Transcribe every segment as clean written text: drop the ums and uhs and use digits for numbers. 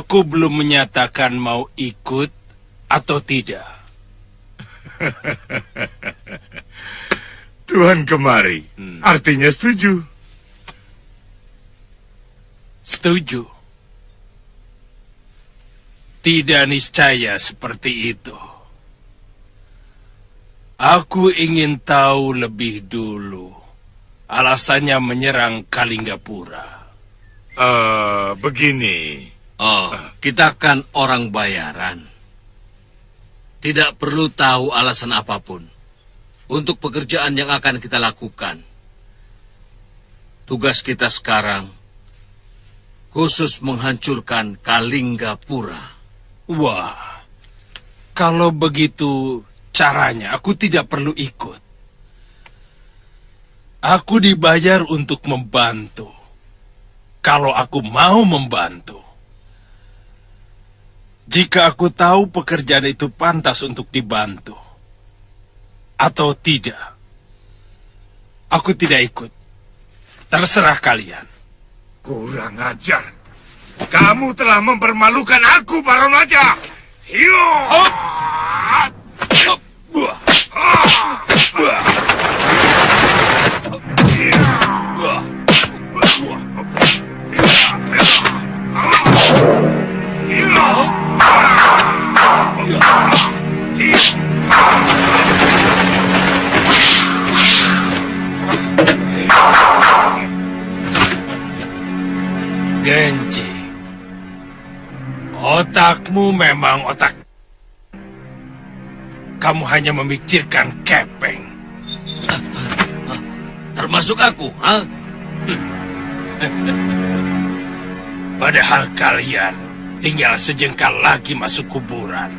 Aku belum menyatakan mau ikut atau tidak. Tuhan kemari, artinya setuju. Setuju. Tidak niscaya seperti itu. Aku ingin tahu lebih dulu alasannya menyerang Kalinggapura. Begini. Oh, kita kan orang bayaran. Tidak perlu tahu alasan apapun untuk pekerjaan yang akan kita lakukan. Tugas kita sekarang khusus menghancurkan Kalinggapura. Wah, kalau begitu caranya aku tidak perlu ikut. Aku dibayar untuk membantu. Kalau aku mau membantu. Jika aku tahu pekerjaan itu pantas untuk dibantu atau tidak, aku tidak ikut. Terserah kalian. Kurang ajar. Kamu telah mempermalukan aku, Baron Raja. Yo! Genji, otakmu memang otak. Kamu hanya memikirkan kepeng. Termasuk aku, ha? Padahal kalian tinggal sejengkal lagi masuk kuburan.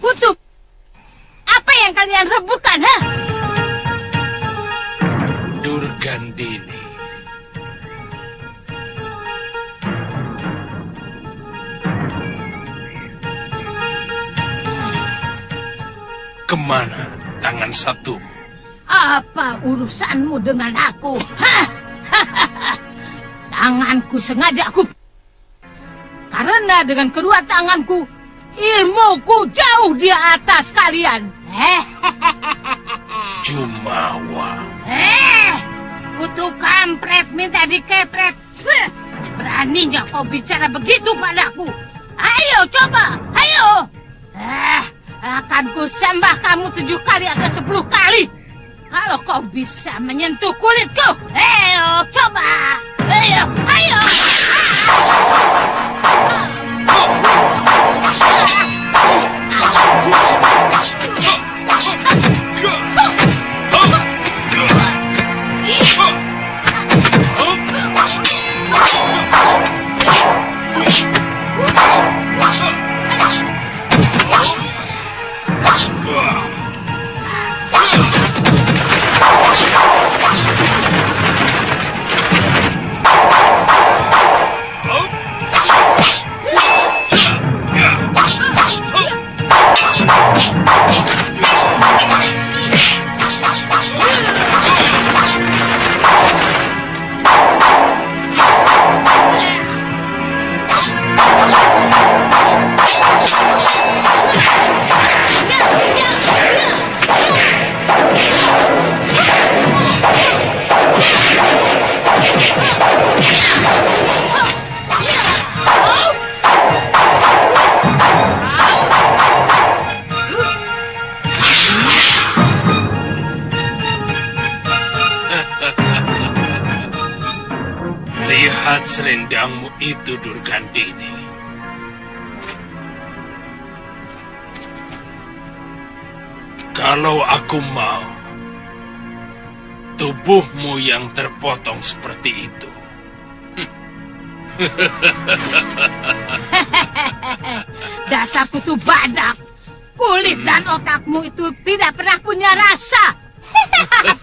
Kutuk, apa yang kalian rebutkan, ha? Durgandini. Kemana tangan satumu? Apa urusanmu dengan aku? Hah? Tanganku sengaja aku... Karena dengan kedua tanganku, ilmuku jauh di atas kalian. Jumawa. Kutu kampret minta dikepret. Beraninya kau bicara begitu padaku. Ayo coba, ayo. Akan ku sembah kamu 7 kali atau 10 kali. Kalau kau bisa menyentuh kulitku. Ayo coba. Ayo, ayo. Lihat selendangmu itu, Durgandini. Kalau aku mau, tubuhmu yang terpotong seperti itu. Dasar kutu badak. Kulit dan otakmu itu tidak pernah punya rasa.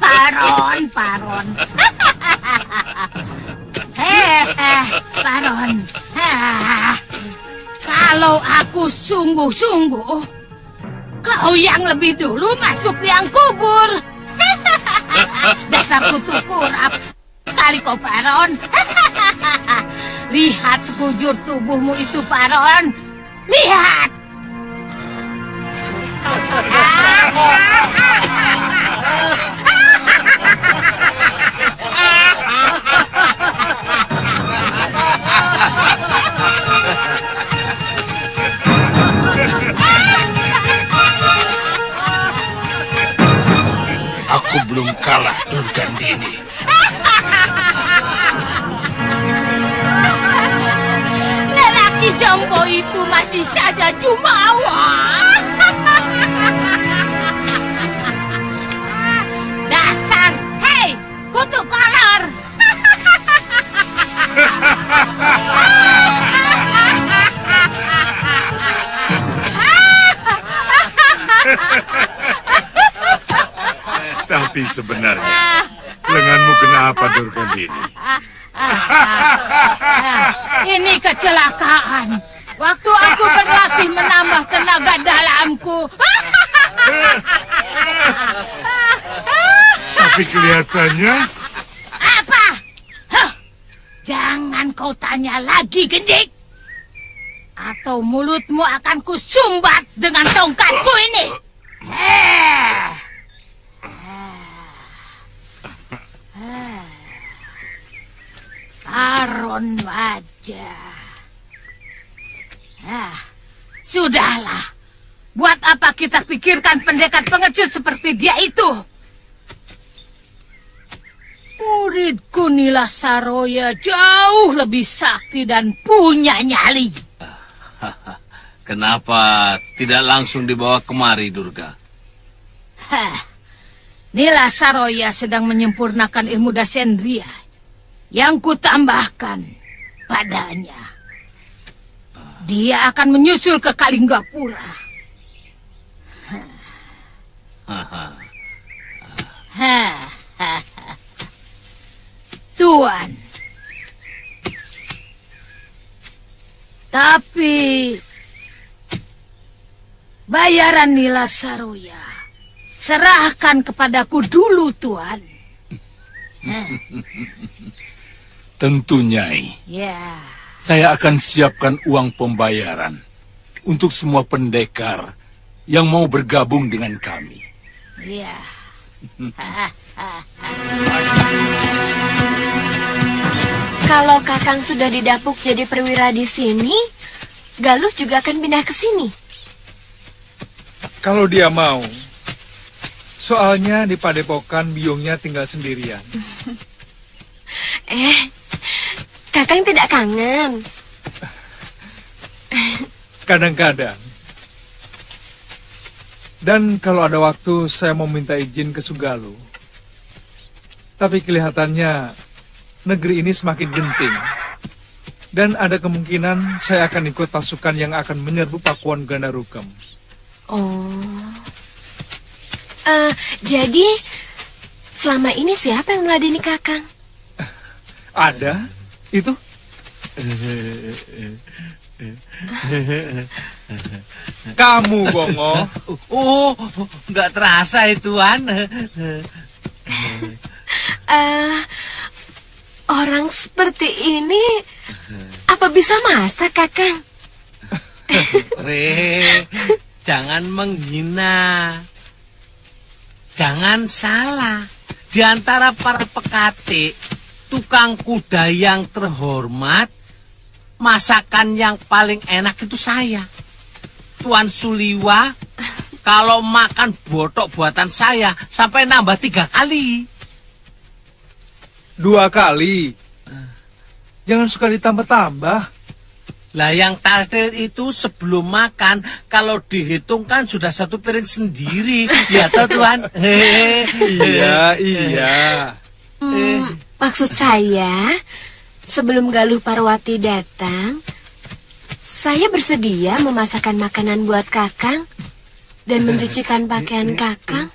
Paron. Paron. Kalau aku sungguh-sungguh, kau yang lebih dulu masuk liang kubur. Dasar kutu kurap. Sekali kau, Paron. Lihat sekujur tubuhmu itu, Paron. Lihat. Aku belum kalah, Durgandini. Lelaki jompo itu masih saja jumawa. Dasar, hei, kutu kolor. Tapi sebenarnya, lenganmu kenapa, Durgandini? Ini kecelakaan. Waktu aku berlatih menambah tenaga dalamku. Tapi kelihatannya... Apa? Huh, jangan kau tanya lagi, Gendik. Atau mulutmu akan kusumbat dengan tongkatku ini. Paron wajah. Sudahlah. Buat apa kita pikirkan pendekar pengecut seperti dia itu? Muridku Nila Saroya jauh lebih sakti dan punya nyali. Kenapa tidak langsung dibawa kemari, Durga? Nila Saroya sedang menyempurnakan ilmu Dasendria yang kutambahkan padanya. Dia akan menyusul ke Kalinggapura. Tuan. Tapi bayaran Nila Saroya serahkan kepadaku dulu, Tuan. Tentu, Nyai. Ya. Saya akan siapkan uang pembayaran untuk semua pendekar yang mau bergabung dengan kami. Ya. Kalau Kakang sudah didapuk jadi perwira di sini, Galuh juga akan pindah ke sini. Kalau dia mau. Soalnya di Padepokan biungnya tinggal sendirian. Kakang tidak kangen. Kadang-kadang. Dan kalau ada waktu saya mau minta izin ke Sugaluh. Tapi kelihatannya negeri ini semakin genting. Dan ada kemungkinan saya akan ikut pasukan yang akan menyerbu Pakuan Gandarukem. Jadi selama ini siapa yang meladeni Kakang? Ada? Itu? Kamu, Bongo. Oh, nggak terasa itu, Tuan. Orang seperti ini apa bisa masak, Kakang? Jangan menghina. Jangan salah. Di antara para pekate, tukang kuda yang terhormat, masakan yang paling enak itu saya. Tuan Suliwa, kalau makan botok buatan saya, sampai nambah 3 kali. 2 kali. Jangan suka ditambah-tambah. Lah yang taltil itu sebelum makan, kalau dihitung kan sudah satu piring sendiri. Ya toh Tuan? Iya. Maksud saya, sebelum Galuh Parwati datang, saya bersedia memasakkan makanan buat Kakang dan mencucikan pakaian Kakang.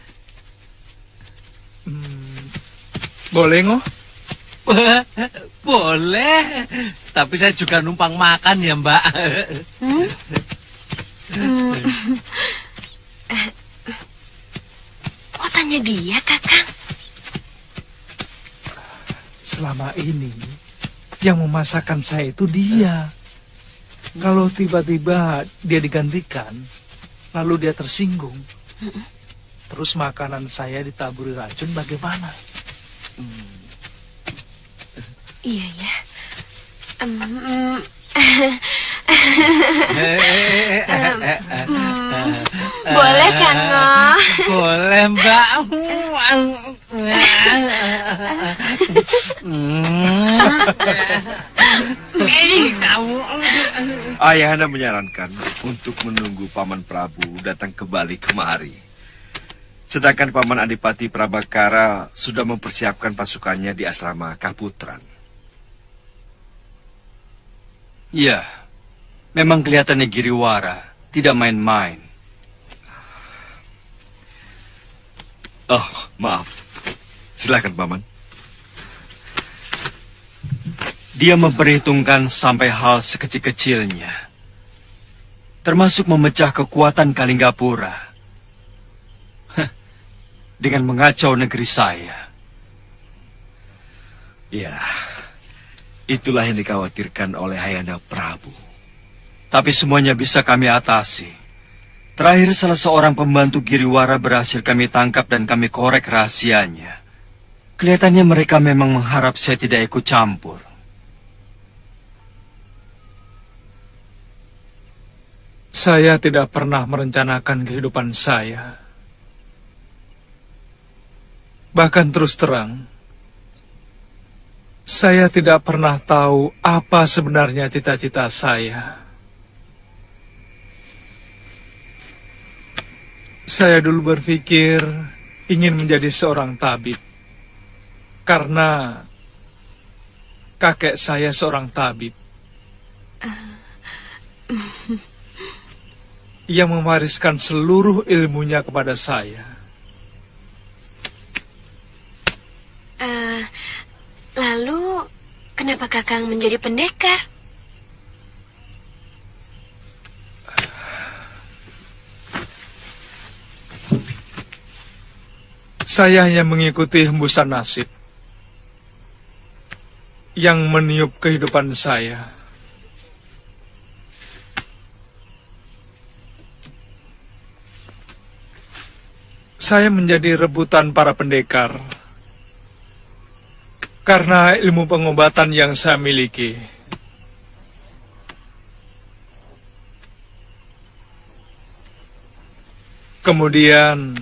Boleh, Ngoh? Boleh. Tapi saya juga numpang makan ya, Mbak. Kok tanya dia, Kakang? Selama ini, yang memasakkan saya itu dia. Kalau tiba-tiba dia digantikan, lalu dia tersinggung, terus makanan saya ditaburi racun, bagaimana? Iya ya. Boleh kan, Ngoh? Boleh, Mbak. Kamu. Ayahanda menyarankan untuk menunggu Paman Prabu datang kembali kemari. Sedangkan Paman Adipati Prabakara sudah mempersiapkan pasukannya di asrama Kaputran. Iya, memang kelihatannya Giriwara tidak main-main. Oh, maaf. Silakan, Paman. Dia memperhitungkan sampai hal sekecil-kecilnya, termasuk memecah kekuatan Kalinggapura dengan mengacau negeri saya. Ya, itulah yang dikhawatirkan oleh Ayahanda Prabu. Tapi semuanya bisa kami atasi. Terakhir salah seorang pembantu Giriwara berhasil kami tangkap dan kami korek rahasianya. Kelihatannya mereka memang mengharap saya tidak ikut campur. Saya tidak pernah merencanakan kehidupan saya. Bahkan terus terang, saya tidak pernah tahu apa sebenarnya cita-cita saya. Saya dulu berpikir ingin menjadi seorang tabib, karena kakek saya seorang tabib. Ia mewariskan seluruh ilmunya kepada saya. Lalu, kenapa Kakang menjadi pendekar? Saya hanya mengikuti hembusan nasib yang meniup kehidupan saya. Saya menjadi rebutan para pendekar karena ilmu pengobatan yang saya miliki. Kemudian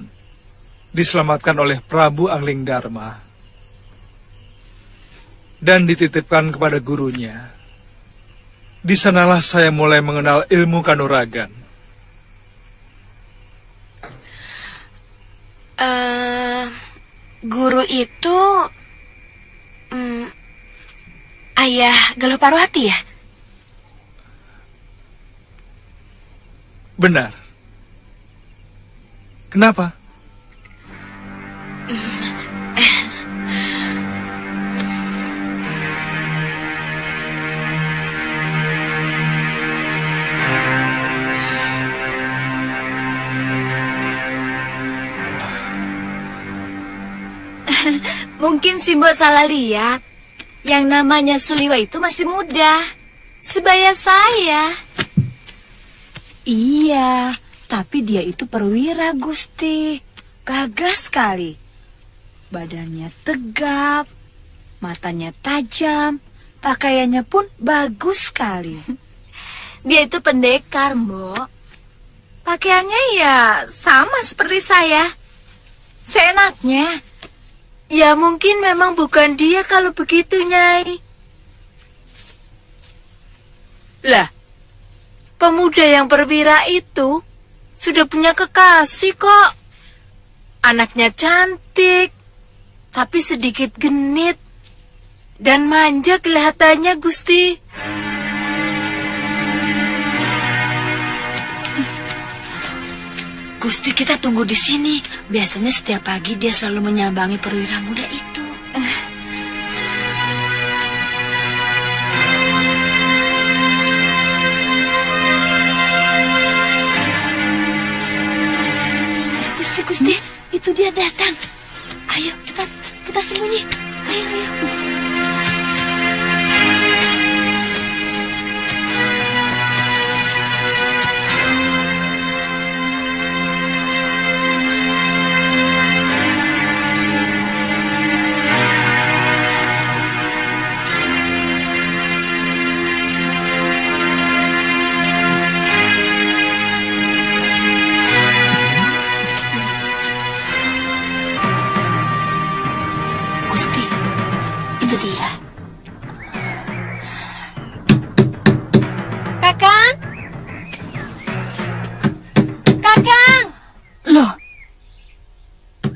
diselamatkan oleh Prabu Angling Dharma dan dititipkan kepada gurunya. Di sanalah saya mulai mengenal ilmu kanuragan. Guru itu ayah Galuh Parwati ya? Benar. Kenapa? Mungkin si Mbok salah lihat. Yang namanya Suliwa itu masih muda, sebaya saya. Iya, tapi dia itu perwira, Gusti. Gagah sekali. Badannya tegap, matanya tajam, pakaiannya pun bagus sekali. Dia itu pendekar, Mbok. Pakaiannya ya sama seperti saya. Seenaknya. Ya mungkin memang bukan dia kalau begitu, Nyai. Lah, pemuda yang perwira itu sudah punya kekasih kok. Anaknya cantik, tapi sedikit genit dan manja kelihatannya, Gusti. Gusti, kita tunggu di sini. Biasanya setiap pagi dia selalu menyambangi perwira muda itu. Gusti, itu dia datang. Ayo, cepat, kita sembunyi. Ayo, ayo.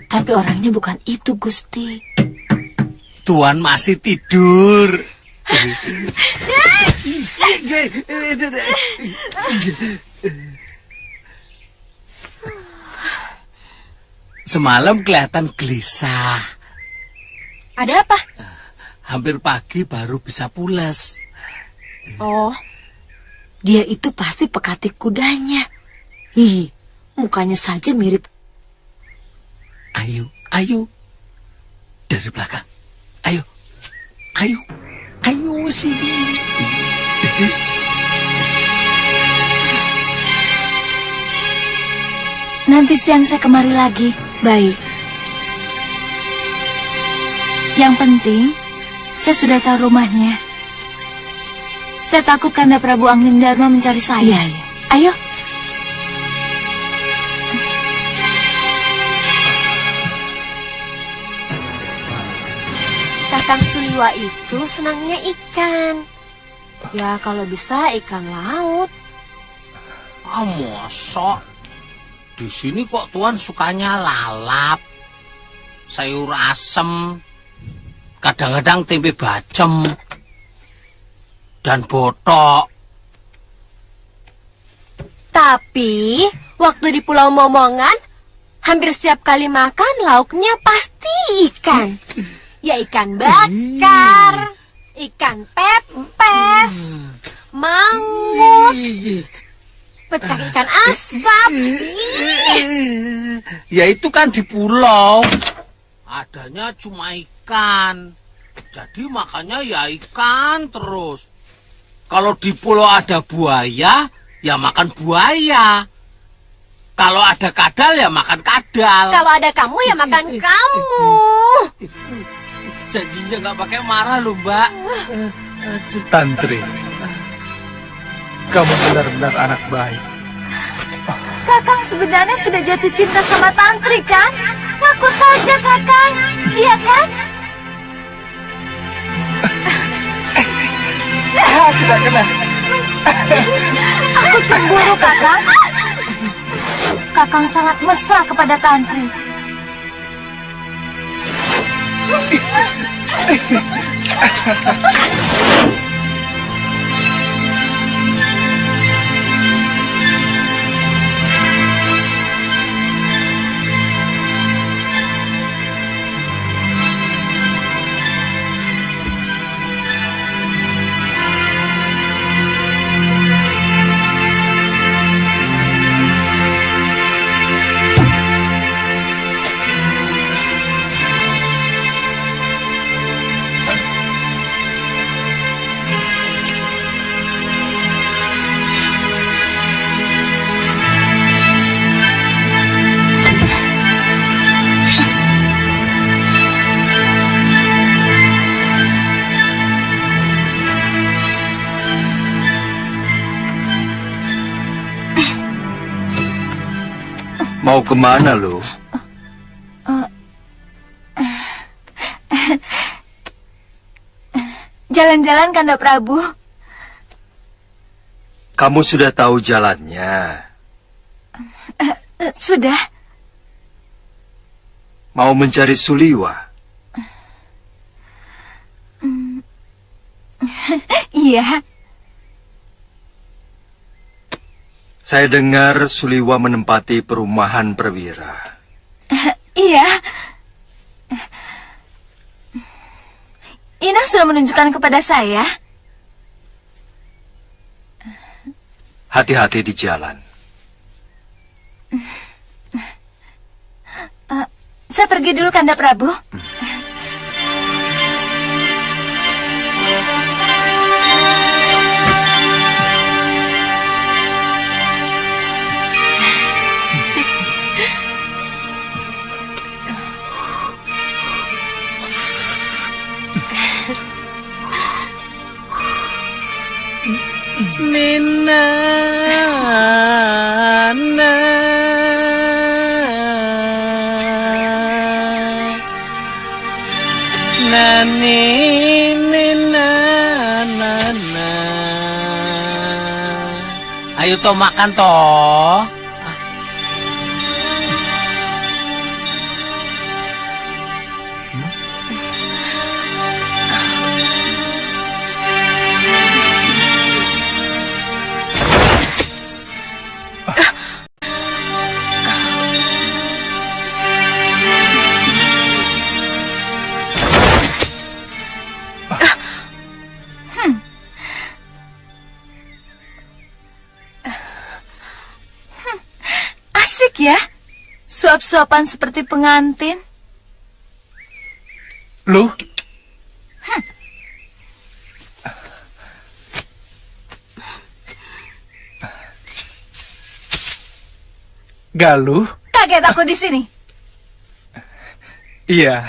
Tapi orangnya bukan itu, Gusti. Tuan masih tidur. Semalam kelihatan gelisah. Ada apa? Hampir pagi baru bisa pulas. Oh, dia itu pasti pekatik kudanya. Ih, mukanya saja mirip. Ayo, ayo. Dari belakang. Ayo. Ayo. Ayo sini. Nanti siang saya kemari lagi. Baik. Yang penting, saya sudah tahu rumahnya. Saya takut Kanda Prabu Anggindharma mencari saya. Iya, iya. Ayo. Kakang Suliwa itu senangnya ikan. Ya kalau bisa ikan laut. Mosok. Di sini kok Tuan sukanya lalap, sayur asem, kadang-kadang tempe bacem, dan botok. Tapi waktu di Pulau Momongan, hampir setiap kali makan lauknya pasti ikan. Ya ikan bakar, ikan pepes, mangut, pecah ikan asap. Ya itu kan di pulau. Adanya cuma ikan. Jadi makannya ya ikan terus. Kalau di pulau ada buaya, ya makan buaya. Kalau ada kadal, ya makan kadal. Kalau ada kamu, ya makan kamu. Janjinya nggak pakai marah loh, Mbak. Tantri, kamu benar-benar anak baik. Kakang sebenarnya sudah jatuh cinta sama Tantri, kan? Ngaku saja, Kakang. Iya kan? Tidak kena. Aku cemburu, Kakang. Kakang sangat mesra kepada Tantri. Mau kemana lo? Jalan-jalan, Kanda Prabu. Kamu sudah tahu jalannya? Sudah. Mau mencari Suliwa? Iya. Saya dengar Suliwa menempati perumahan perwira. Iya. Ina sudah menunjukkan kepada saya. Hati-hati di jalan. Saya pergi dulu, Kanda Prabu. Nina, Nani, Nina, Nana. Ayo toh makan toh. Asik ya, suap-suapan seperti pengantin. Loh? Galuh? Kaget aku di sini. Iya,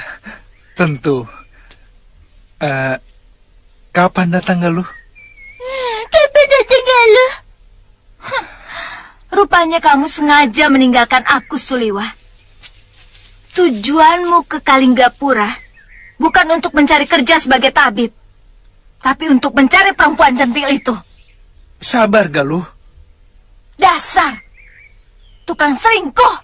tentu. Kapan datang Galuh? Kapan datang Galuh? Rupanya kamu sengaja meninggalkan aku, Suliwa. Tujuanmu ke Kalinggapura bukan untuk mencari kerja sebagai tabib, tapi untuk mencari perempuan cantik itu. Sabar, Galuh. Dasar tukang selingkuh.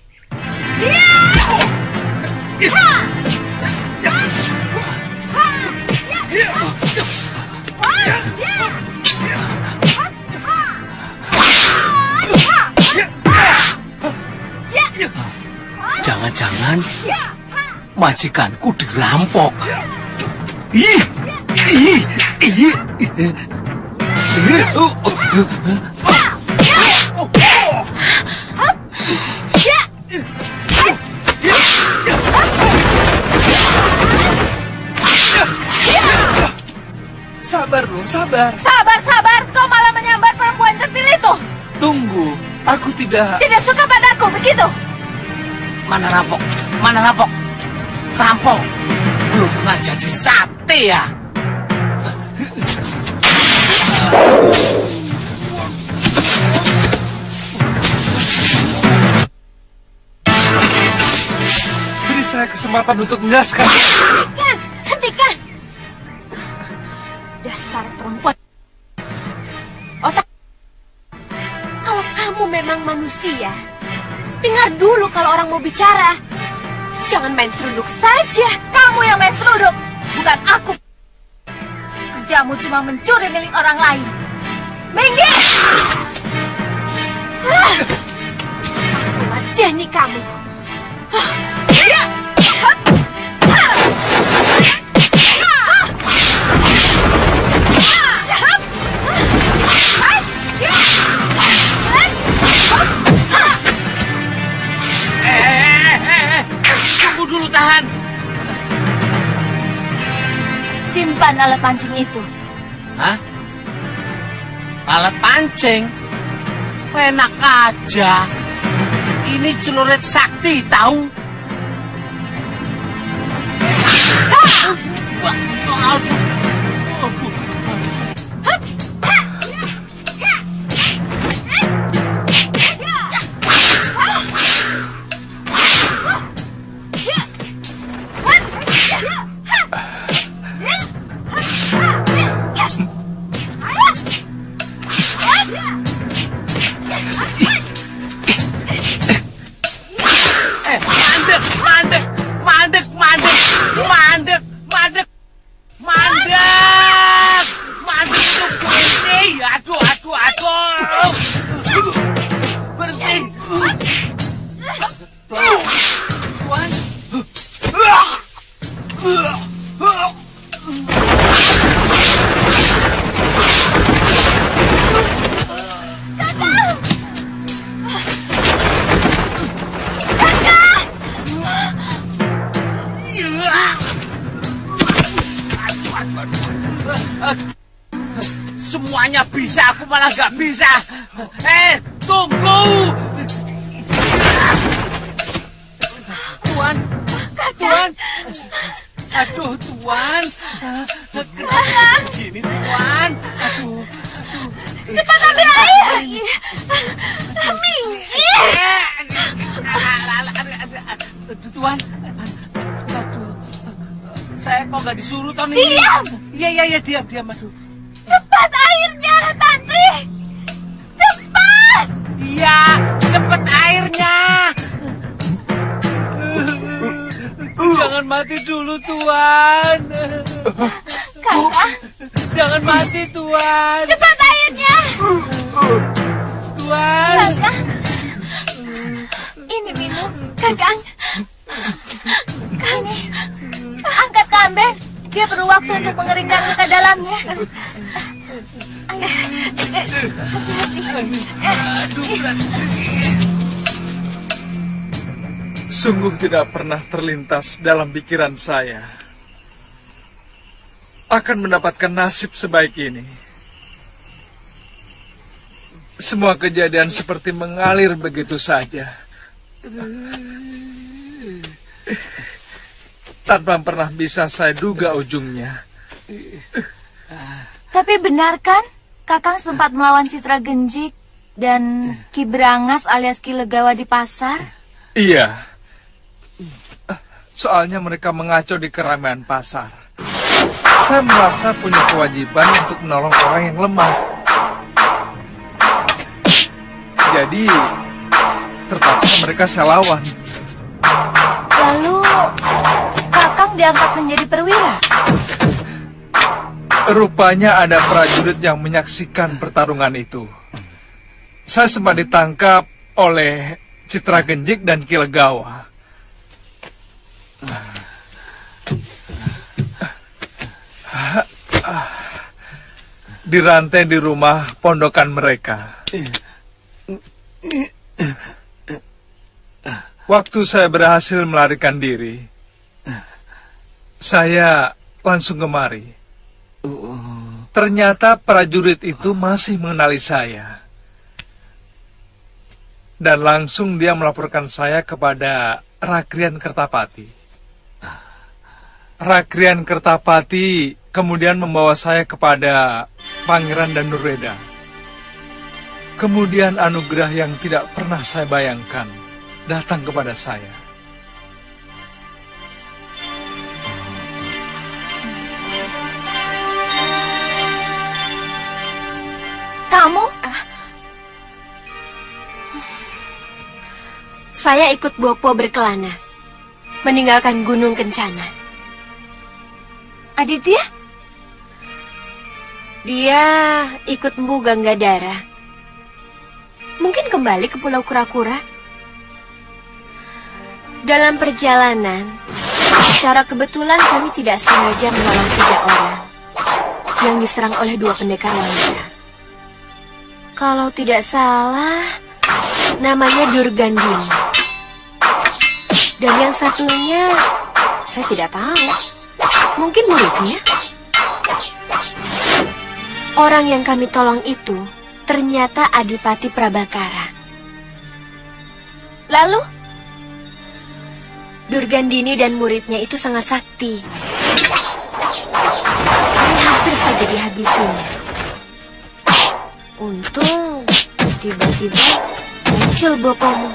Jangan-jangan majikanku dirampok. Ih, ih, ih, ih. Sabar loh, sabar. Sabar, kau malah menyambar perempuan centil itu. Tunggu, aku tidak... Tidak suka padaku, begitu? Mana rampok? Mana rampok? Rampok belum pernah jadi sate ya. Beri saya kesempatan untuk menjelaskan. Hentikan! Dasar perempuan. Otak. Kalau kamu memang manusia, dengar dulu kalau orang mau bicara. Jangan main seruduk saja. Kamu yang main seruduk, bukan aku. Kerjamu cuma mencuri milik orang lain. Minggir! Aku ladeni kamu. Tunggu dulu, tahan. Simpan alat pancing itu. Hah? Alat pancing? Enak aja. Ini celurit sakti, tahu? Semuanya bisa, aku malah gak bisa. Tunggu! Tuan! Tuan! Aduh, Tuan! Kenapa begini, Tuan? Aduh. Cepat ambil air! Minggir! Tuan! Aduh. Saya kok gak disuruh, Tony? Diam! Iya, diam. Aduh. Cepat airnya, Tantri! Cepat! Iya, cepat airnya! Jangan mati dulu, Tuan. Kakak, Jangan mati, Tuan. cepat airnya! Tuan. Kakak, ini minum. Kakak, ini angkat ke Amber. Dia perlu waktu untuk mengeringkan luka dalamnya. Ayo, Sungguh tidak pernah terlintas dalam pikiran saya akan mendapatkan nasib sebaik ini. Semua kejadian seperti mengalir begitu saja, tanpa pernah bisa saya duga ujungnya. Tapi benar kan, Kakang sempat melawan Citra Genjik dan Ki Brangas alias Ki Legawa di pasar? Iya. Soalnya mereka mengacau di keramaian pasar. Saya merasa punya kewajiban untuk menolong orang yang lemah. Jadi, terpaksa mereka saya lawan. Lalu, Kakang diangkat menjadi perwira? Rupanya ada prajurit yang menyaksikan pertarungan itu. Saya sempat ditangkap oleh Citra Genjik dan Ki Legawa. Dirantai di rumah pondokan mereka. Waktu saya berhasil melarikan diri, saya langsung kemari. Ternyata prajurit itu masih mengenali saya. Dan langsung dia melaporkan saya kepada Rakrian Kertapati. Rakrian Kertapati kemudian membawa saya kepada Pangeran Danurweda. Kemudian anugerah yang tidak pernah saya bayangkan datang kepada saya. Kamu? Saya ikut Bopo berkelana, meninggalkan Gunung Kencana. Aditya? Dia ikut Mpu Ganggadara. Mungkin kembali ke Pulau Kura-Kura. Dalam perjalanan, secara kebetulan kami tidak sengaja menolong 3 orang yang diserang oleh 2 pendekar wanita. Kalau tidak salah, namanya Durgandini. Dan yang satunya, saya tidak tahu. Mungkin muridnya. Orang yang kami tolong itu ternyata Adipati Prabakara. Lalu? Durgandini dan muridnya itu sangat sakti. Kami hampir saja dihabisinya. Untung tiba-tiba muncul Bopomu.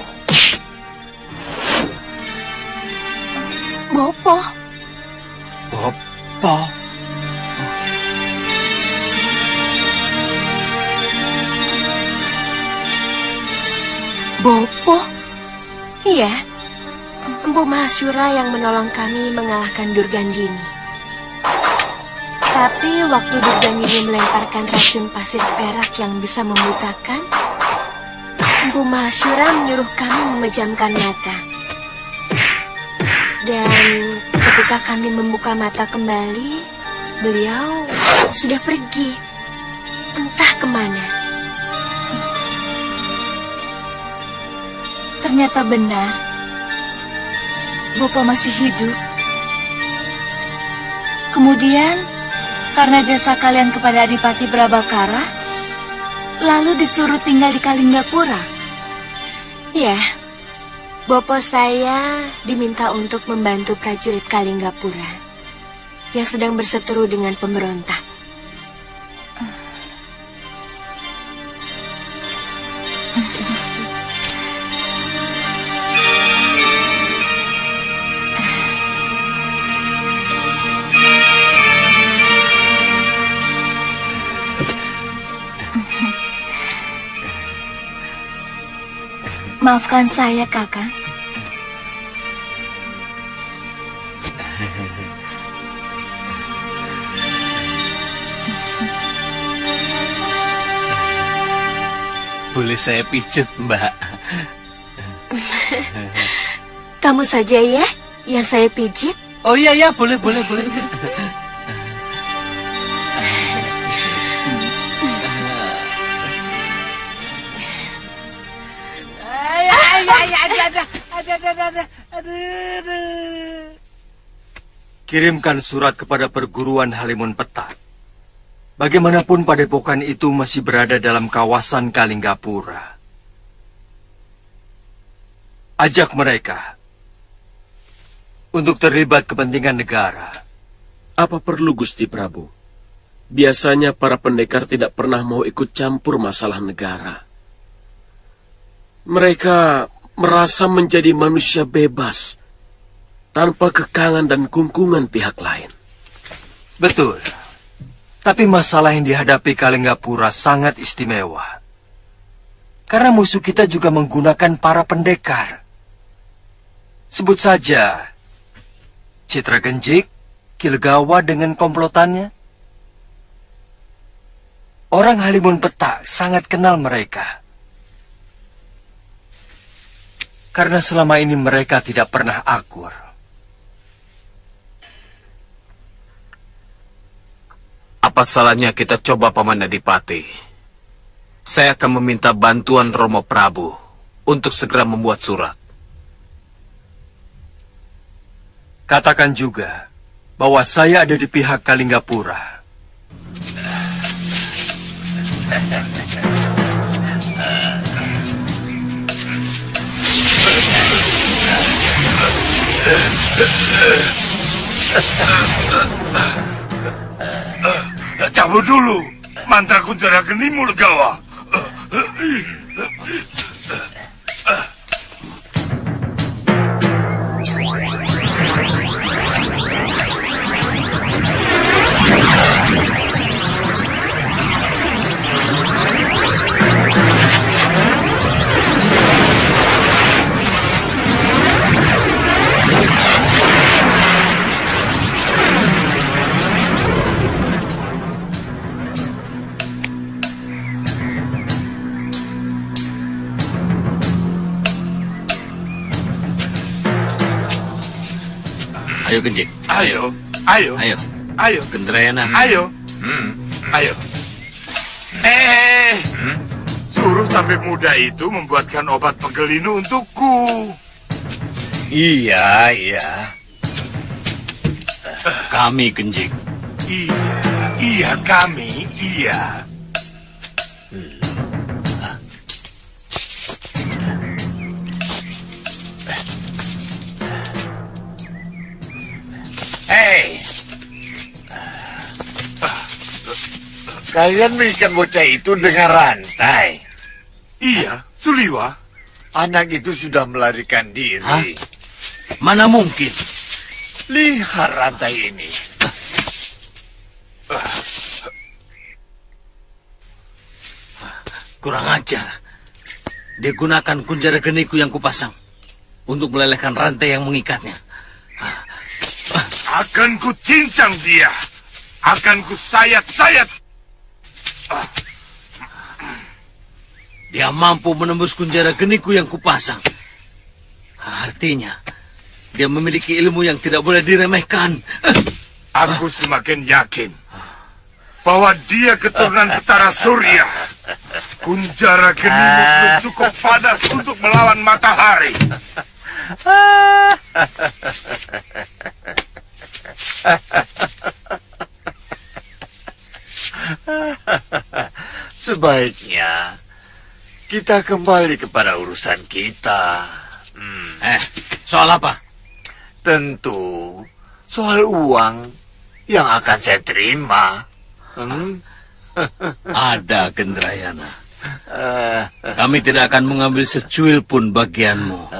Bopo? Bopo? Bopo? Iya, Empu Mahasura yang menolong kami mengalahkan Durgandini. Tapi waktu Durgandini melemparkan racun pasir perak yang bisa membutakan, Empu Mahasura menyuruh kami memejamkan mata. Dan ketika kami membuka mata kembali, beliau sudah pergi, entah kemana. Ternyata benar, Bopo masih hidup. Kemudian, Karena jasa kalian kepada Adipati Prabakara, lalu disuruh tinggal di Kalinggapura? Ya, Bopo saya diminta untuk membantu prajurit Kalinggapura yang sedang berseteru dengan pemberontak. Maafkan saya, Kakak. Boleh saya pijet, Mbak? Kamu saja ya yang saya pijit. Oh iya, boleh. Kirimkan surat kepada perguruan Halimun Petak. Bagaimanapun padepokan itu masih berada dalam kawasan Kalinggapura. Ajak mereka untuk terlibat kepentingan negara. Apa perlu Gusti Prabu? Biasanya para pendekar tidak pernah mau ikut campur masalah negara. Mereka merasa menjadi manusia bebas, tanpa kekangan dan kungkungan pihak lain. Betul. Tapi masalah yang dihadapi Kalinggapura sangat istimewa. Karena musuh kita juga menggunakan para pendekar. Sebut saja Citra Genjik, Kilegawa dengan komplotannya. Orang Halimun Petak sangat kenal mereka. Karena selama ini mereka tidak pernah akur. Apa salahnya kita coba Paman Adipati? Saya akan meminta bantuan Romo Prabu untuk segera membuat surat. Katakan juga bahwa saya ada di pihak Kalinggapura. Cabut dulu mantra kunjara genimu, Legawa. Ayo Genjik. Ayo. Gendrenan. Ayo. Suruh tabib muda itu membuatkan obat pegelinu untukku. Iya. Kami Genjik. Iya kami. Kalian mengikat bocah itu dengan rantai. Iya, Suliwa. Anak itu sudah melarikan diri. Hah? Mana mungkin? Lihat rantai ini. Kurang ajar. Dia gunakan kunjara geniku yang kupasang untuk melelehkan rantai yang mengikatnya. Akan ku cincang dia. Akan ku sayat-sayat. Dia mampu menembus kunjara geniku yang kupasang. Artinya, dia memiliki ilmu yang tidak boleh diremehkan. Aku semakin yakin bahwa dia keturunan Betara Surya. Kunjara genimu belum cukup padas untuk melawan matahari. Sebaiknya kita kembali kepada urusan kita. Soal apa? Tentu soal uang yang akan saya terima. Ada, Gendrayana. Kami tidak akan mengambil secuil pun bagianmu.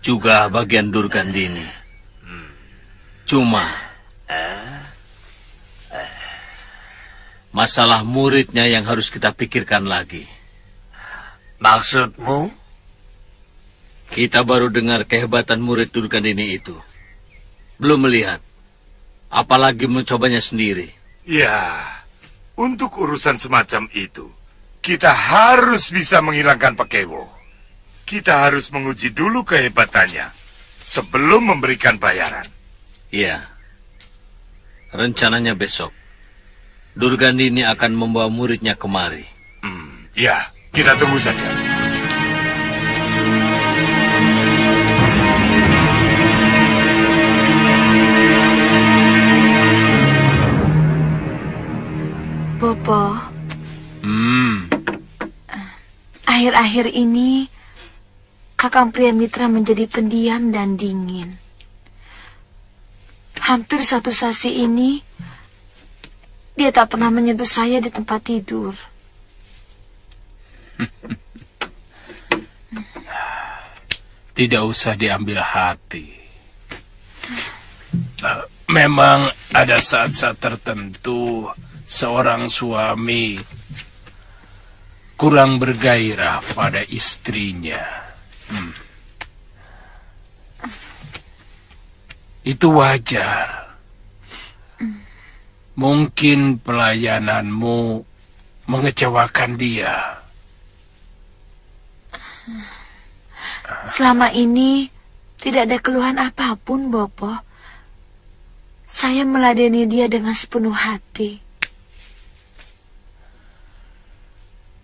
Juga bagian Durgandini. Cuma masalah muridnya yang harus kita pikirkan lagi. Maksudmu? Kita baru dengar kehebatan murid Durgandini itu. Belum melihat. Apalagi mencobanya sendiri. Ya, untuk urusan semacam itu, kita harus bisa menghilangkan Pekewo. Kita harus menguji dulu kehebatannya sebelum memberikan bayaran. Iya. Rencananya besok, Durgandini akan membawa muridnya kemari. Ya, kita tunggu saja. Bopo. Akhir-akhir ini, Kakang Priamitra menjadi pendiam dan dingin. Hampir 1 sasi ini, dia tak pernah menyentuh saya di tempat tidur. Tidak usah diambil hati. Memang ada saat-saat tertentu seorang suami kurang bergairah pada istrinya. Itu wajar. Mungkin pelayananmu mengecewakan dia. Selama ini, tidak ada keluhan apapun, Bopo. Saya meladeni dia dengan sepenuh hati.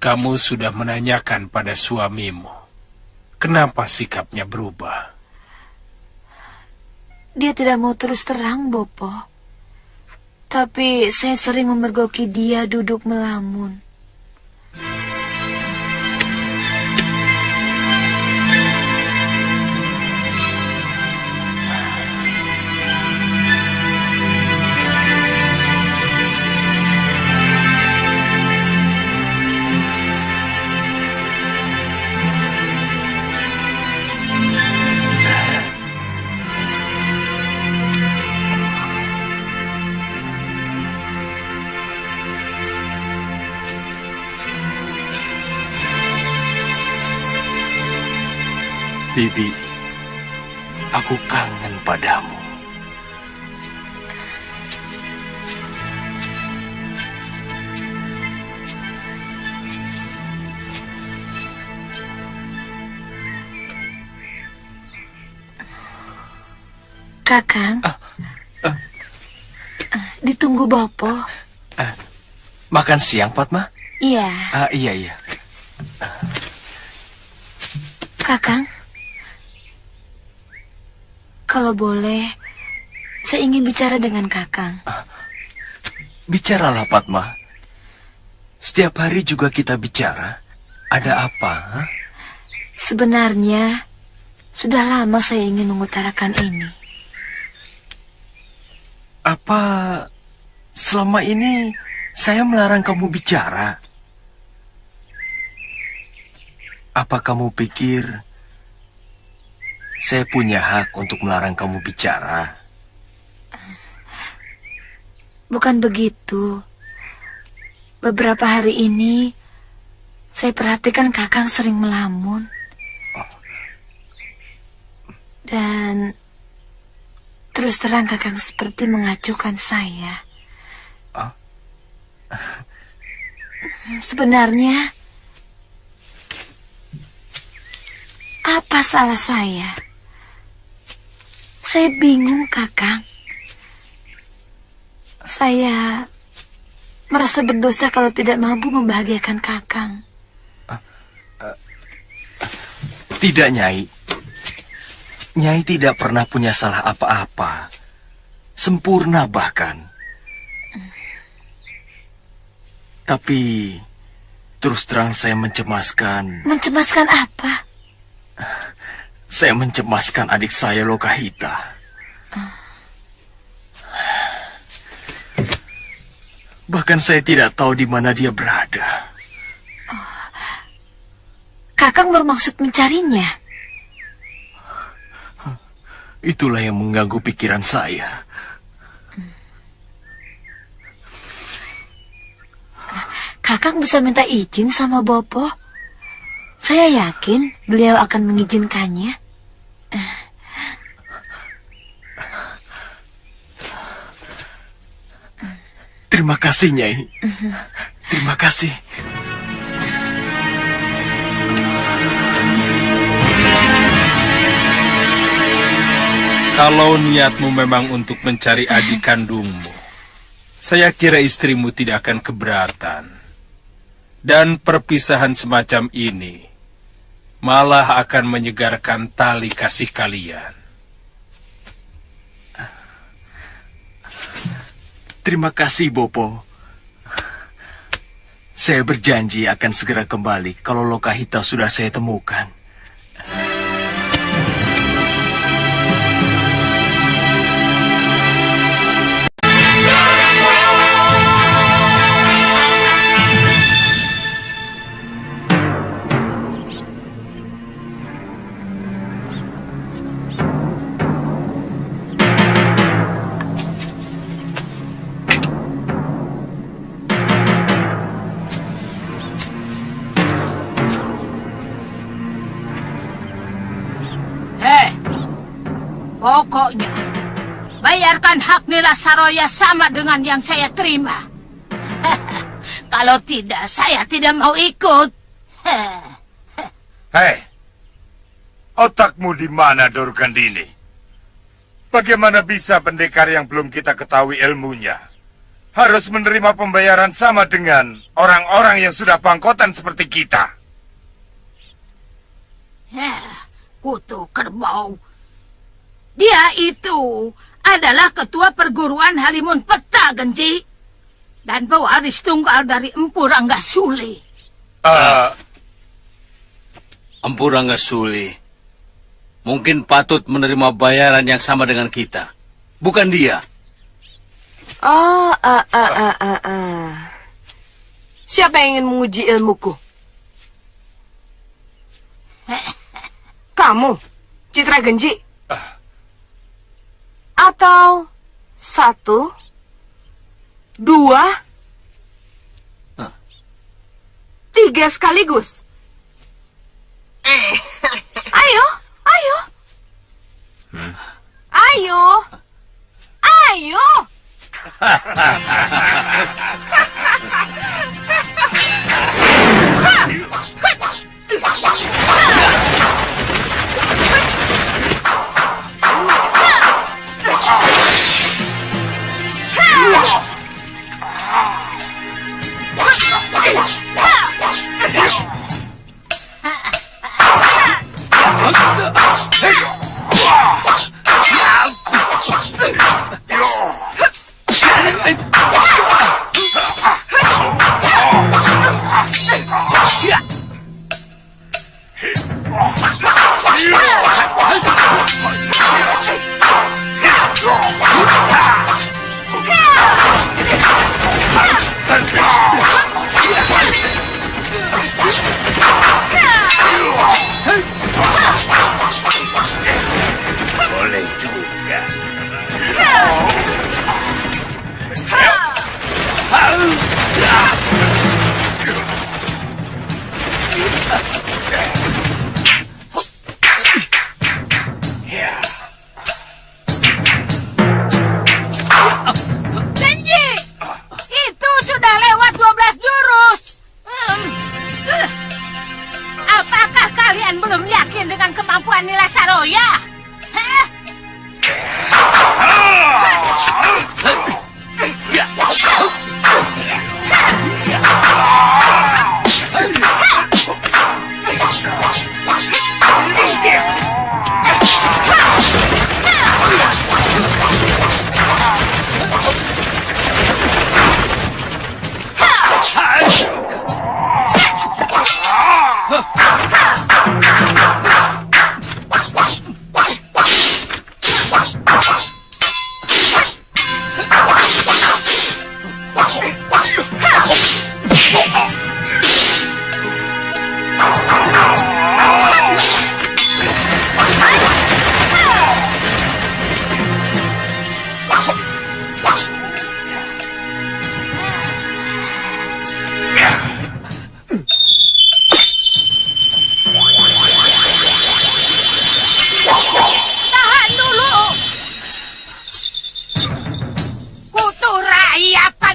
Kamu sudah menanyakan pada suamimu, kenapa sikapnya berubah? Dia tidak mau terus terang, Bopo. Tapi saya sering memergoki dia duduk melamun. Bibi, aku kangen padamu. Kakang, ditunggu Bopo. Makan siang, Padma? Iya. Iya. Kakang, kalau boleh, saya ingin bicara dengan Kakang. Bicaralah, Padma. Setiap hari juga kita bicara. Ada apa? Sebenarnya, sudah lama saya ingin mengutarakan ini. Apa selama ini saya melarang kamu bicara? Apa kamu pikir saya punya hak untuk melarang kamu bicara? Bukan begitu. Beberapa hari ini, saya perhatikan Kakang sering melamun. Dan terus terang Kakang seperti mengacuhkan saya. Sebenarnya, apa salah saya? Saya bingung, Kakang. Saya merasa berdosa kalau tidak mampu membahagiakan Kakang. Tidak, Nyai. Nyai tidak pernah punya salah apa-apa. Sempurna bahkan. Tapi terus terang saya mencemaskan. Mencemaskan apa? Saya mencemaskan adik saya Lokahita. Bahkan saya tidak tahu di mana dia berada. Kakang bermaksud mencarinya. Itulah yang mengganggu pikiran saya. Kakang bisa minta izin sama Bopo. Saya yakin beliau akan mengizinkannya. Terima kasih, Nyai. Terima kasih. Kalau niatmu memang untuk mencari adik kandungmu, saya kira istrimu tidak akan keberatan. Dan perpisahan semacam ini malah akan menyegarkan tali kasih kalian. Terima kasih, Bopo. Saya berjanji akan segera kembali kalau Lokahita sudah saya temukan. Pokoknya, bayarkan hak Nila Saroya sama dengan yang saya terima. Kalau tidak, saya tidak mau ikut. Hei, otakmu di mana, Dorukandini? Bagaimana bisa pendekar yang belum kita ketahui ilmunya harus menerima pembayaran sama dengan orang-orang yang sudah bangkotan seperti kita? Kutu kerbau. Dia itu adalah ketua perguruan Halimun Peta, Genji. Dan pewaris tunggal dari Empu Ranggasuli. Empu Ranggasuli mungkin patut menerima bayaran yang sama dengan kita. Bukan dia. Siapa yang ingin menguji ilmuku? Kamu, Citra Genji? Atau 1, 2, 3 sekaligus? Ayo, ayo. Ayo. Ayo.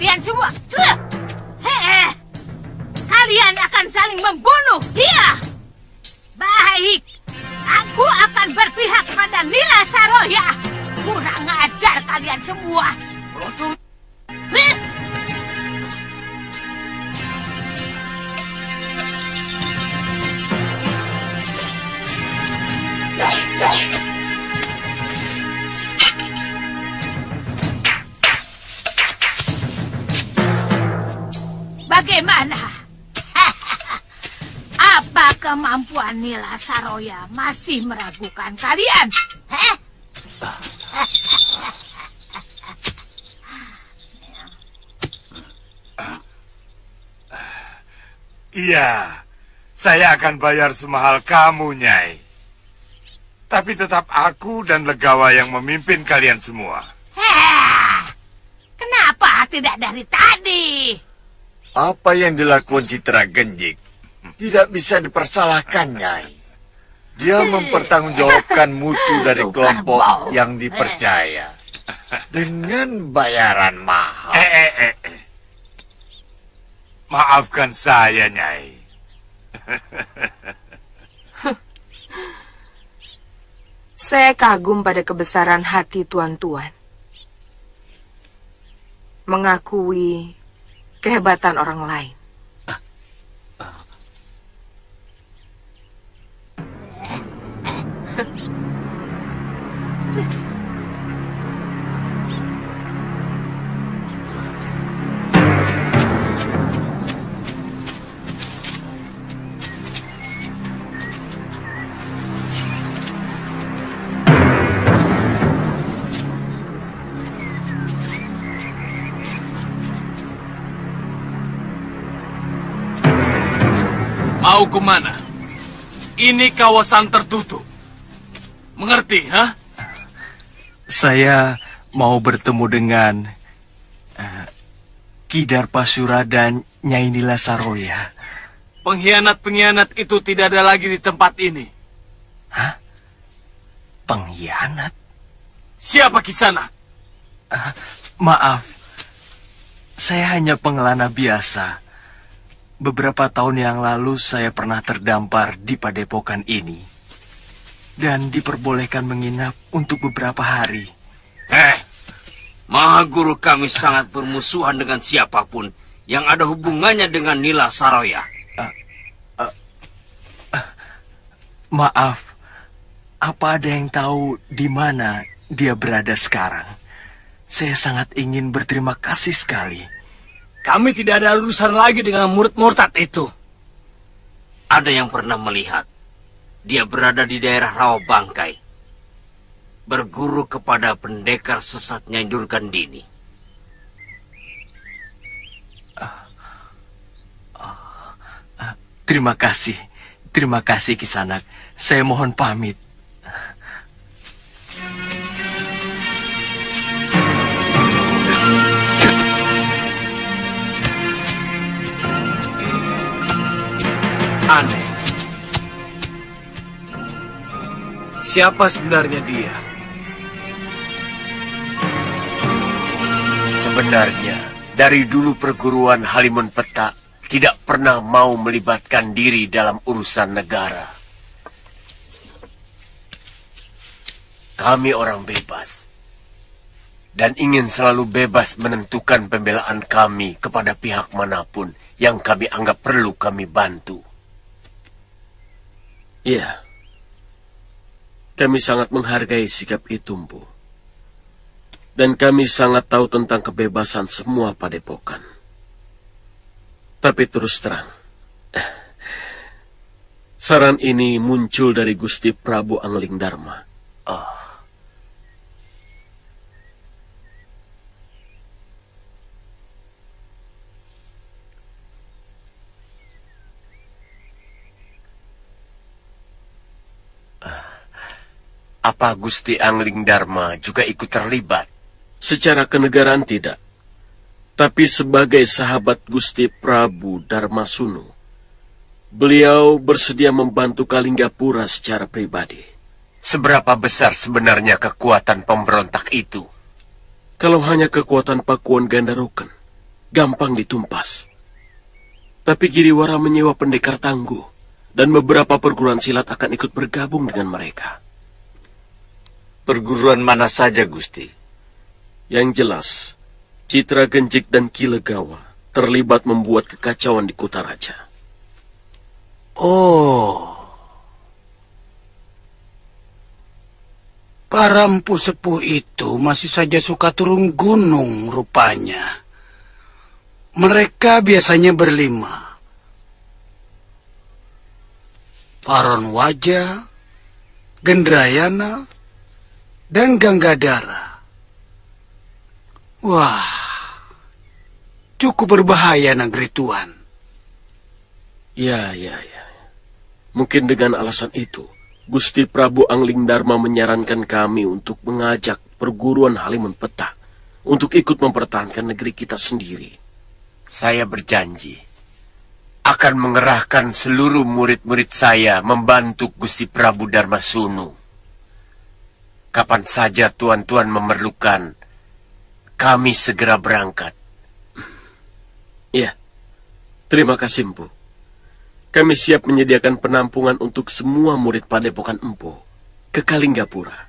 kalian semua. Kalian akan saling membunuh. Iya. Baik. Aku akan berpihak pada Nila Saroya. Kurang ajar kalian semua. Bodoh. Bagaimana? Apa kemampuan Nila Saroya masih meragukan kalian? Iya, saya akan bayar semahal kamu, Nyai. Tapi tetap aku dan Legawa yang memimpin kalian semua. Kenapa tidak dari tadi? Apa yang dilakukan Citra Genjik tidak bisa dipersalahkan, Nyai. Dia mempertanggungjawabkan mutu dari kelompok yang dipercaya dengan bayaran mahal. Maafkan saya, Nyai. Saya kagum pada kebesaran hati tuan-tuan. Mengakui kehebatan orang lain. Mau kemana? Ini kawasan tertutup. Mengerti, ha? Saya mau bertemu dengan Ki Darpasura dan Nyai Nila Saroya. Pengkhianat-pengkhianat itu tidak ada lagi di tempat ini. Hah? Pengkhianat? Siapa kisana? Maaf, saya hanya pengelana biasa. Beberapa tahun yang lalu saya pernah terdampar di padepokan ini dan diperbolehkan menginap untuk beberapa hari. Mahaguru kami sangat bermusuhan dengan siapapun yang ada hubungannya dengan Nila Saroya. Maaf, apa ada yang tahu di mana dia berada sekarang? Saya sangat ingin berterima kasih sekali. Kami tidak ada urusan lagi dengan murid murtad itu. Ada yang pernah melihat. Dia berada di daerah Rawa Bangkai. Berguru kepada pendekar sesat Nyai Durgandini. Terima kasih Kisanak. Saya mohon pamit. Aneh. Siapa sebenarnya dia? Sebenarnya, dari dulu perguruan Halimun Petak tidak pernah mau melibatkan diri dalam urusan negara. Kami orang bebas. Dan ingin selalu bebas menentukan pembelaan kami kepada pihak manapun yang kami anggap perlu kami bantu. Iya, kami sangat menghargai sikap itu, Mpu. Dan kami sangat tahu tentang kebebasan semua padepokan. Tapi terus terang, saran ini muncul dari Gusti Prabu Anglingdarma. Apa Gusti Anglingdarma juga ikut terlibat? Secara kenegaraan tidak. Tapi sebagai sahabat Gusti Prabu Darmasunu, beliau bersedia membantu Kalinggapura secara pribadi. Seberapa besar sebenarnya kekuatan pemberontak itu? Kalau hanya kekuatan Pakuan Gandarukan, gampang ditumpas. Tapi Giriwara menyewa pendekar tangguh, dan beberapa perguruan silat akan ikut bergabung dengan mereka. Perguruan mana saja, Gusti? Yang jelas, Citra Genjik dan Kilegawa terlibat membuat kekacauan di Kutaraja. Oh, para empu sepuh itu masih saja suka turun gunung rupanya. Mereka biasanya berlima. Paron Waja, Gendrayana, dan Ganggadara. Wah, cukup berbahaya negeri Tuan. Ya. Mungkin dengan alasan itu, Gusti Prabu Anglingdarma menyarankan kami untuk mengajak perguruan Halimun Petak untuk ikut mempertahankan negeri kita sendiri. Saya berjanji akan mengerahkan seluruh murid-murid saya membantu Gusti Prabu Darmasunu. Kapan saja tuan-tuan memerlukan, kami segera berangkat. Ya, terima kasih, Empu. Kami siap menyediakan penampungan untuk semua murid Padepokan Empu ke Kalinggapura.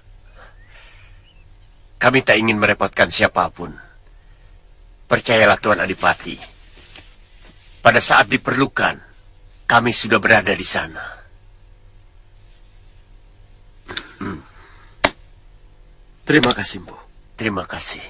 Kami tak ingin merepotkan siapapun. Percayalah Tuan Adipati, pada saat diperlukan, kami sudah berada di sana. Terima kasih, Bu. Terima kasih.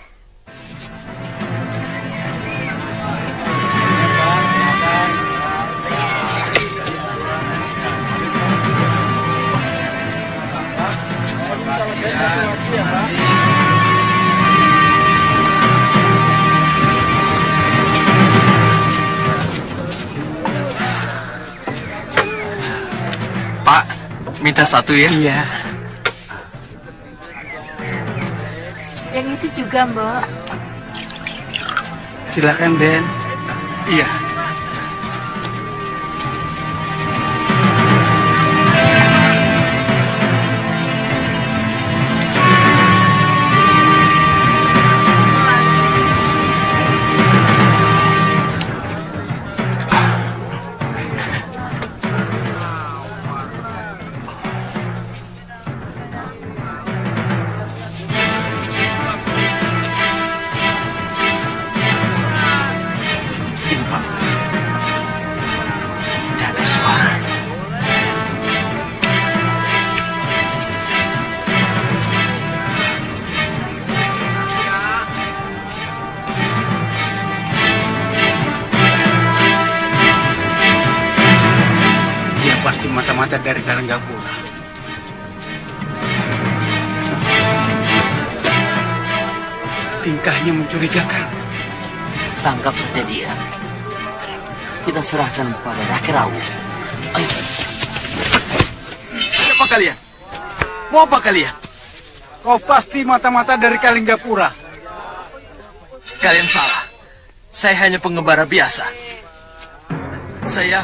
Pak, minta satu ya? Iya. Yang itu juga, Mbok. Silakan, Den. Iya. Pasti mata-mata dari Kalinggapura. Tingkahnya mencurigakan. Tangkap saja dia. Kita serahkan pada Raki Rawu. Ayo. Siapa kalian? Mau apa kalian? Kau pasti mata-mata dari Kalinggapura. Kalian salah. Saya hanya pengembara biasa. Saya...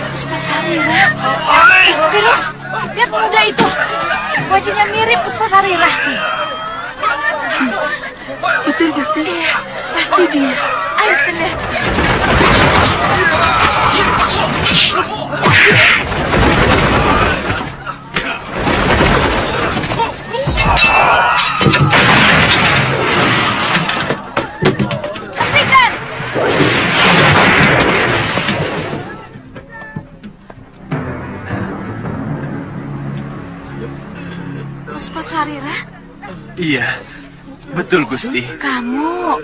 Puspasarira. Terus, lihat pemuda itu. Wajahnya mirip Puspasarira. Betul, Gusti. Iya, pasti dia. Ayo kita lihat. Hentikan! Puspasarira? Iya, betul Gusti. Kamu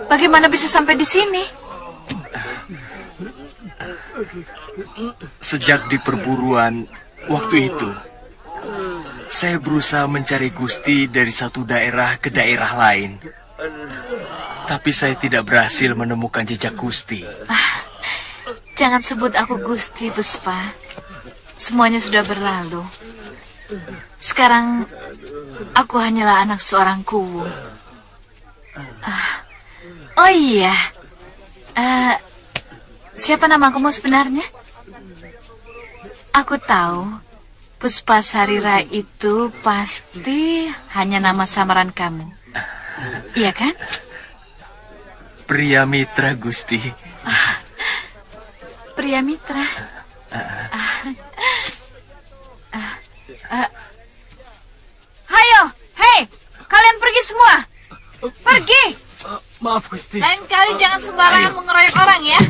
bagaimana bisa sampai di sini? Sejak di perburuan waktu itu, saya berusaha mencari Gusti dari satu daerah ke daerah lain. Tapi saya tidak berhasil menemukan jejak Gusti. Jangan sebut aku Gusti, Puspa. Semuanya sudah berlalu. Sekarang aku hanyalah anak seorang kuwu. Oh iya, siapa nama kamu sebenarnya? Aku tahu Puspasarira itu pasti hanya nama samaran kamu. Iya kan? Priamitra, Gusti. Priamitra. Hayo, hei, kalian pergi semua. Pergi. Maaf, Gusti. Lain kali jangan sembarangan mengeroyok orang ya.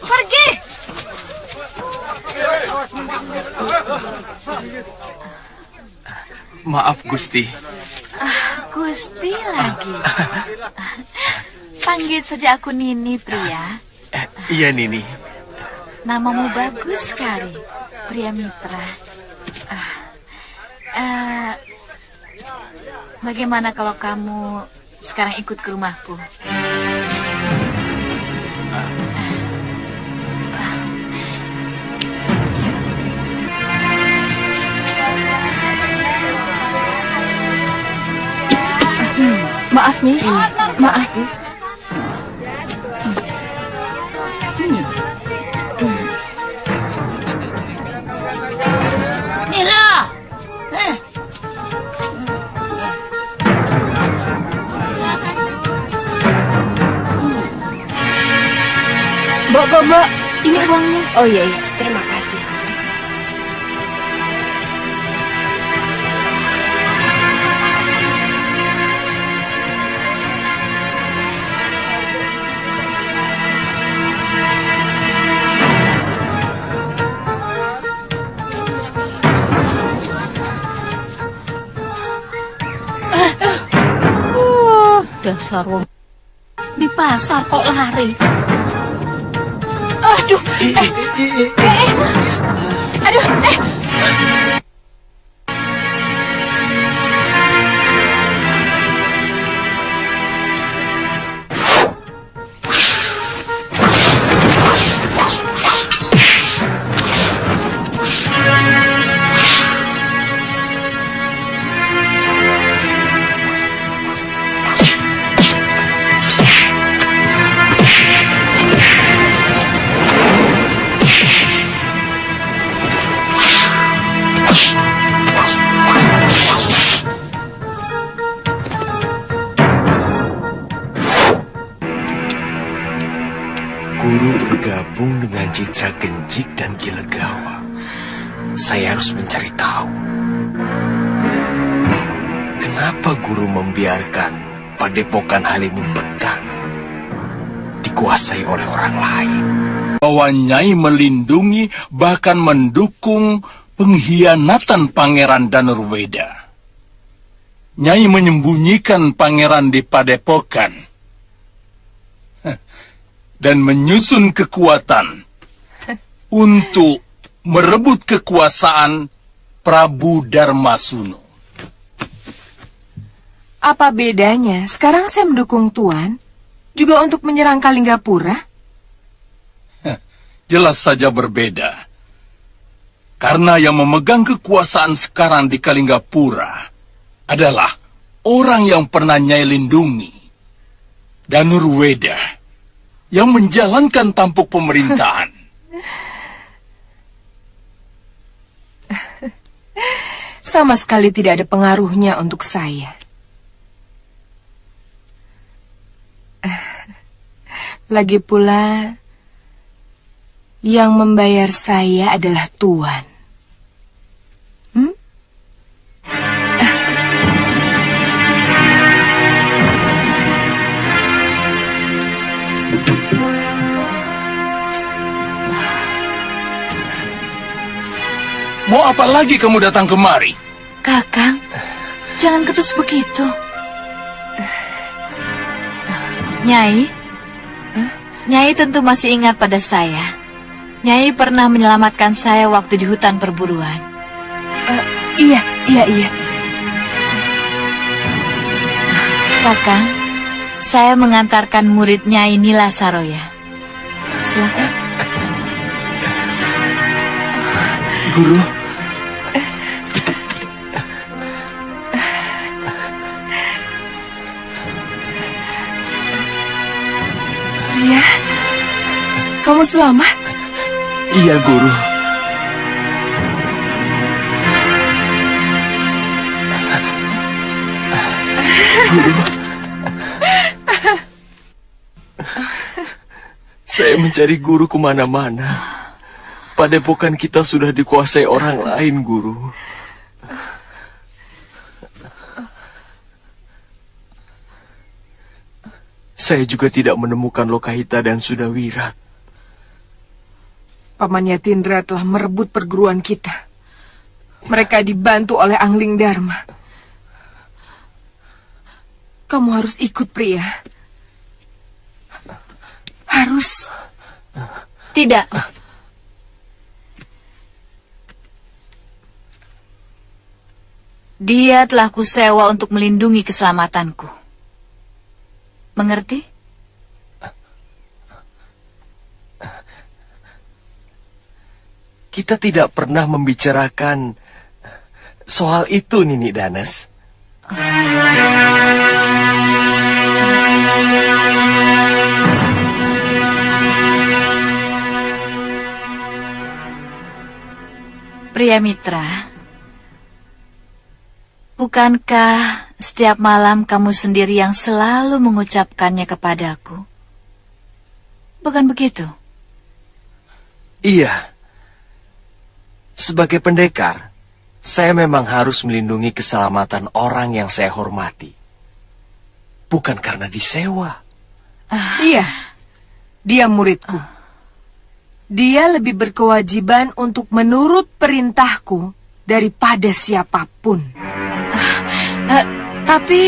Pergi. Maaf, Gusti. Gusti lagi. Panggil saja aku Nini, Pria. Iya, Nini. Namamu bagus sekali, Priamitra. Bagaimana kalau kamu sekarang ikut ke rumahku? Maaf nih, maaf. Mila. Mbak, ini uangnya. Oh iya, terima kasih. Dasar wong di pasar kok lari. Aduh, aduh, Guru bergabung dengan Citra Genjik dan Ki Legawa. Saya harus mencari tahu. Kenapa guru membiarkan Padepokan Halimun Peta dikuasai oleh orang lain? Bahwa Nyai melindungi bahkan mendukung pengkhianatan Pangeran Danurweda. Nyai menyembunyikan pangeran di Padepokan dan menyusun kekuatan untuk merebut kekuasaan Prabu Darmasuno. Apa bedanya? Sekarang saya mendukung Tuan juga untuk menyerang Kalinggapura? Jelas saja berbeda. Karena yang memegang kekuasaan sekarang di Kalinggapura adalah orang yang pernah Nyai lindungi, Danurweda, yang menjalankan tampuk pemerintahan. Sama sekali tidak ada pengaruhnya untuk saya. Lagi pula, yang membayar saya adalah Tuan. Mau apa lagi kamu datang kemari? Kakang, jangan ketus begitu. Nyai, Nyai tentu masih ingat pada saya. Nyai pernah menyelamatkan saya waktu di hutan perburuan. Iya. Kakang, saya mengantarkan murid Nyai Nila Saroya. Silakan. Guru, kamu selamat? Iya, Guru. Guru. Saya mencari guru kemana-mana. Padepokan kita sudah dikuasai orang lain, Guru. Saya juga tidak menemukan Lokahita dan Sudawirat. Paman Yatindra telah merebut perguruan kita. Mereka dibantu oleh Angling Dharma. Kamu harus ikut, pria. Harus. Tidak. Dia telah kusewa untuk melindungi keselamatanku. Mengerti? Kita tidak pernah membicarakan soal itu, Nini Danes. Pria Mitra, bukankah setiap malam kamu sendiri yang selalu mengucapkannya kepadaku? Bukan begitu? Iya. Sebagai pendekar, saya memang harus melindungi keselamatan orang yang saya hormati. Bukan karena disewa. Iya, dia muridku. Dia lebih berkewajiban untuk menurut perintahku daripada siapapun. Tapi...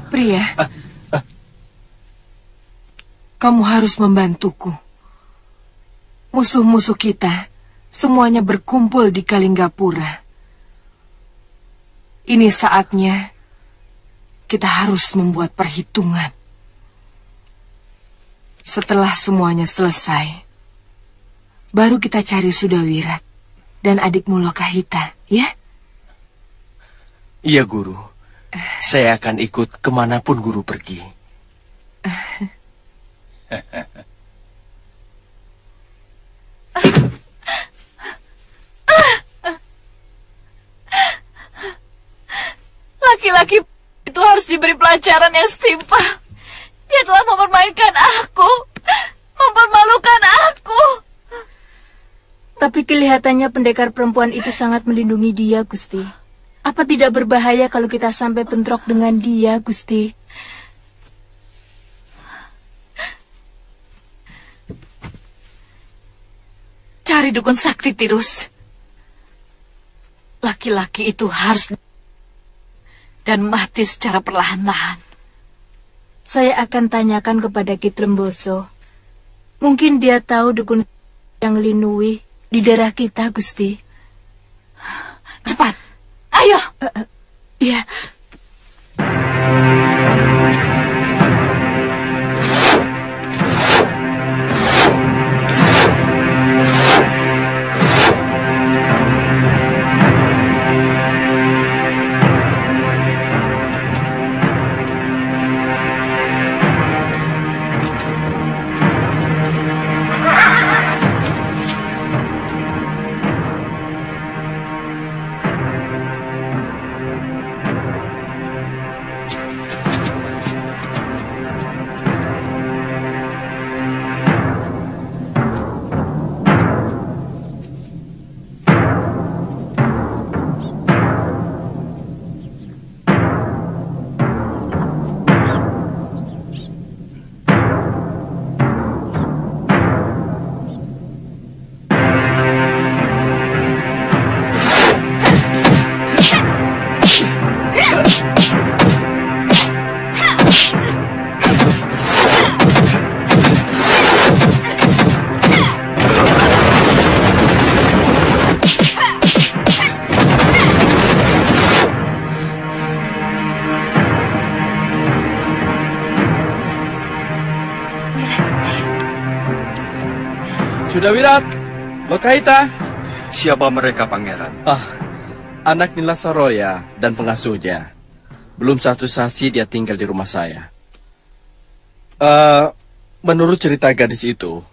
Pria, kamu harus membantuku. Musuh-musuh kita semuanya berkumpul di Kalinggapura. Ini saatnya kita harus membuat perhitungan. Setelah semuanya selesai, baru kita cari Sudawirat dan adikmu Lokahita, ya? Iya, Guru. Saya akan ikut kemanapun Guru pergi. Laki-laki itu harus diberi pelajaran yang setimpal. Dia telah mempermainkan aku, mempermalukan aku. Tapi kelihatannya pendekar perempuan itu sangat melindungi dia, Gusti. Apa tidak berbahaya kalau kita sampai bentrok dengan dia, Gusti? Cari dukun sakti, Tirus. Laki-laki itu harus dan mati secara perlahan-lahan. Saya akan tanyakan kepada Ki Tremboso. Mungkin dia tahu dukun yang linui di daerah kita, Gusti. Cepat, ayo. Iya. Sudawirat, Lokahita. Siapa mereka, Pangeran? Anak Nila Saroya dan pengasuhnya. Belum 1 sasi dia tinggal di rumah saya. Menurut cerita gadis itu,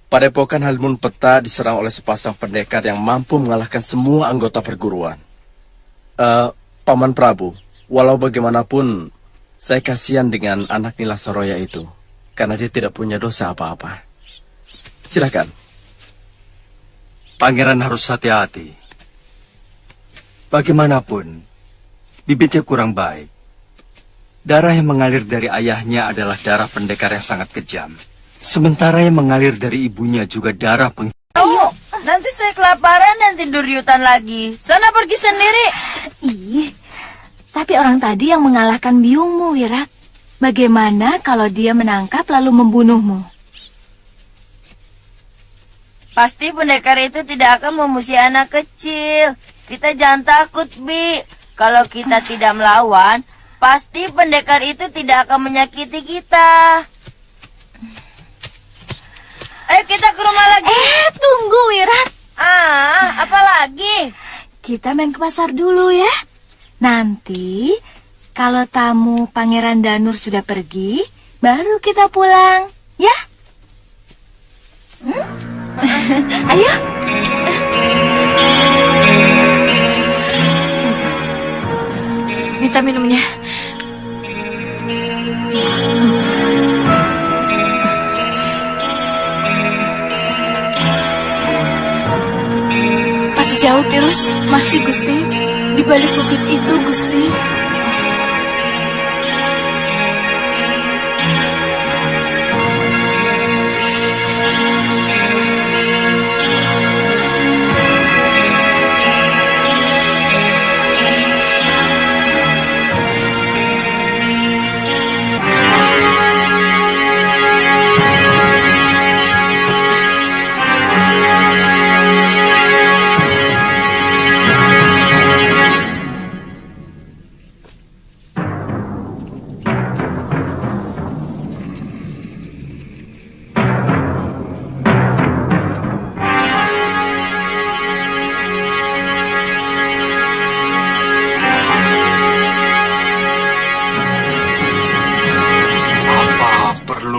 Padepokan Halimun Peta diserang oleh sepasang pendekar yang mampu mengalahkan semua anggota perguruan. Paman Prabu, walau bagaimanapun, saya kasihan dengan anak Nila Saroya itu, karena dia tidak punya dosa apa-apa. Silakan. Pangeran harus hati-hati. Bagaimanapun, bibitnya kurang baik. Darah yang mengalir dari ayahnya adalah darah pendekar yang sangat kejam. Sementara yang mengalir dari ibunya juga darah Ayo, nanti saya kelaparan dan tidur di hutan lagi. Sana pergi sendiri. Ih, tapi orang tadi yang mengalahkan biungmu, Wirat. Bagaimana kalau dia menangkap lalu membunuhmu? Pasti pendekar itu tidak akan memusuhi anak kecil. Kita jangan takut, Bi. Kalau kita tidak melawan, pasti pendekar itu tidak akan menyakiti kita. Ayo kita ke rumah lagi. Tunggu, Wirat. Apa lagi? Kita main ke pasar dulu ya. Nanti, kalau tamu Pangeran Danur sudah pergi, baru kita pulang, ya? Ayo. Minta minumnya. Masih jauh, Tirus? Masih, Gusti. Di balik bukit itu, Gusti.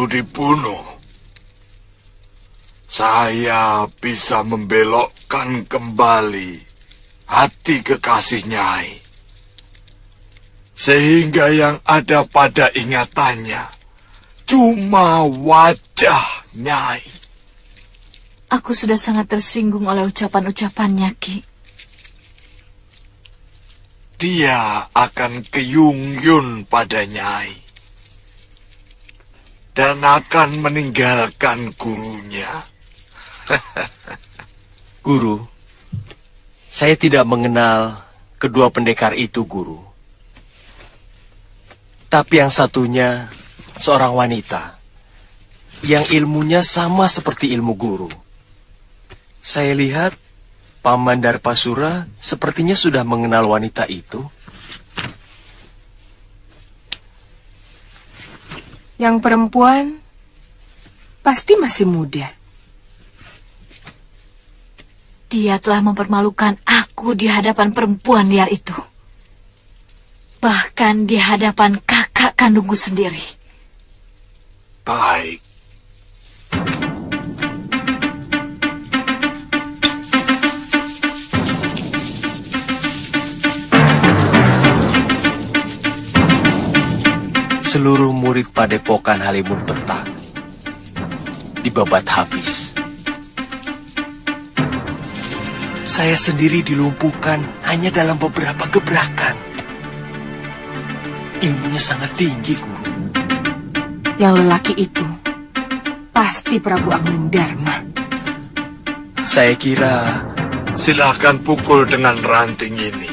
Dibunuh. Saya bisa membelokkan kembali hati kekasih Nyai. Sehingga yang ada pada ingatannya cuma wajah Nyai. Aku sudah sangat tersinggung oleh ucapan-ucapannya, Ki. Dia akan keyung-yun pada Nyai. Dan akan meninggalkan gurunya. Guru, saya tidak mengenal kedua pendekar itu, Guru. Tapi yang satunya seorang wanita yang ilmunya sama seperti ilmu Guru. Saya lihat Paman Darpasura sepertinya sudah mengenal wanita itu. Yang perempuan pasti masih muda. Dia telah mempermalukan aku di hadapan perempuan liar itu. Bahkan di hadapan kakak kandungku sendiri. Baik. Seluruh murid Padepokan Halimun Peta dibabat habis. Saya sendiri dilumpuhkan hanya dalam beberapa gebrakan. Ilmunya sangat tinggi, Guru. Yang lelaki itu pasti Prabu Anglendharma. Saya kira... Silakan pukul dengan ranting ini.